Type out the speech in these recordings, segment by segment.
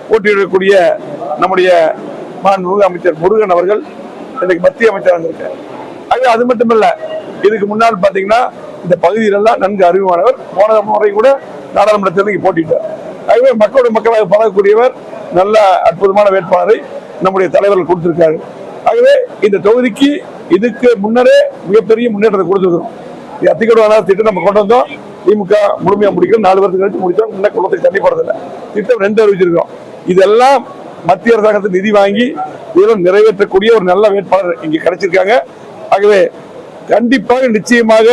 போட்டியிடக்கூடிய நம்முடைய மாண்புமிகு அமைச்சர் முருகன் அவர்கள் இன்னைக்கு மத்திய அமைச்சராக இருக்கார். ஆகவே அது மட்டுமல்ல, இதுக்கு முன்னால் பாத்தீங்கன்னா இந்த பகுதியிலெல்லாம் நன்கு அறிவுமானவர். போன முறை கூட நாடாளுமன்ற தேர்தலுக்கு போட்டிட்டார். ஆகவே மக்களோட மக்களாக பழகக்கூடியவர், நல்ல அற்புதமான வேட்பாளரை நம்முடைய தலைவர்கள் கொடுத்திருக்காரு. ஆகவே இந்த தொகுதிக்கு இதுக்கு முன்னரே மிகப்பெரிய முன்னேற்றத்தை கொடுத்துருக்கிறோம். அத்திக்கடை திட்டம் நம்ம கொண்டு வந்தோம். திமுக முழுமையா முடிக்கணும், 4 வருஷத்துக்கு கழிச்சு முடிச்சோம். இன்னும் குளத்துக்கு தண்ணி போறதில்லை. திட்டம் 2 அறிவிச்சிருக்கோம். இதெல்லாம் மத்திய அரசாங்கத்தில் நிதி வாங்கி இதெல்லாம் நிறைவேற்றக்கூடிய ஒரு நல்ல வேட்பாளர் இங்க கிடைச்சிருக்காங்க. ஆகவே கண்டிப்பாக நிச்சயமாக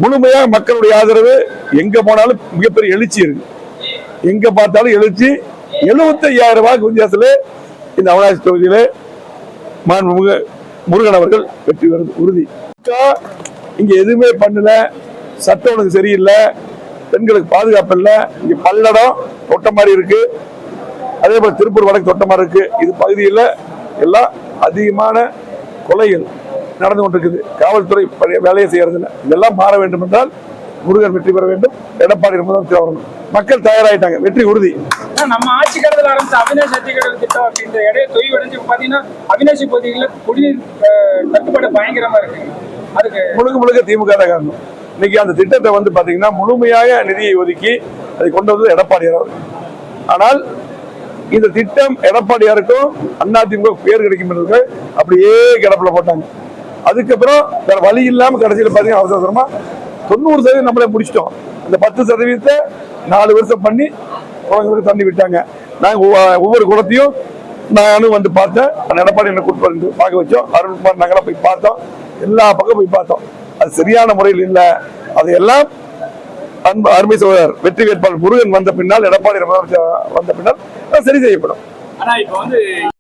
முழுமையாக மக்களுடைய ஆதரவு எங்க போனாலும் மிகப்பெரிய எழுச்சி இருக்கு. எங்க பார்த்தாலும் எழுச்சி. 75,000 வாக்கு வித்தியாசத்துல இந்த அவனாசி தொகுதியில மாண்புமிகு முருகன் அவர்கள் வெற்றி வருது உறுதி. இங்க எதுவுமே பண்ணல, சட்டம் ஒழுங்கு சரியில்லை, பெண்களுக்கு பாதுகாப்பு இல்லை, இங்க பல்லடம் தொட்ட மாதிரி இருக்கு, அதே போல திருப்பூர் வடக்கு தொட்ட மாதிரி இருக்கு. இது பகுதியில் எல்லாம் அதிகமான கொலைகள் நடந்து கொண்டிருக்குது. காவல்துறை வேலையை செய்யறதில்லை. இதெல்லாம் மாற வேண்டும் என்றால் முருகன் வெற்றி பெற வேண்டும், எடப்பாடி முதலமைச்சர் வரணும். மக்கள் தயாராயிட்டாங்க, வெற்றி உறுதி. நம்ம ஆட்சி கடத்தில் ஆரம்பிச்ச அவினாசி அத்திக்கடல் திட்டம் அப்படின்ற இடையே தொய்வடைஞ்சு பாத்தீங்கன்னா அவினாசி பகுதிகளில் குடிநீர் தட்டுப்பாடு பயங்கரமா இருக்கு. அதுக்கு முழுக்க திமுக தான் காரணம். இன்னைக்கு அந்த திட்டத்தை வந்து பாத்தீங்கன்னா முழுமையாக நிதியை ஒதுக்கி அதை கொண்டு வந்தது எடப்பாடியார் அவர். ஆனால் இந்த திட்டம் எடப்பாடியாருக்கும் அதிமுக பேர் கிடைக்கும் என்று அப்படியே கிடப்புல போட்டாங்க. அதுக்கப்புறம் வேற வழி இல்லாம கடைசியில் பாத்தீங்கன்னா அவசரமா 90% நம்மளே முடிச்சிட்டோம். அந்த 10% 4 வருஷம் பண்ணி குளங்களுக்கு தண்ணி விட்டாங்க. நாங்க ஒவ்வொரு குளத்தையும் நானும் வந்து பார்த்தேன். எடப்பாடி என்ன கூட்டு பார்க்க வச்சோம். அருண்குமார் நகர போய் பார்த்தோம். எல்லா பக்கம் போய் பார்த்தோம். அது சரியான முறையில் இல்லை. அதையெல்லாம் அருமை சோழர் வெற்றி வேட்பாளர் முருகன் வந்த பின்னால், எடப்பாடி வந்த பின்னால் சரி செய்யப்படும்.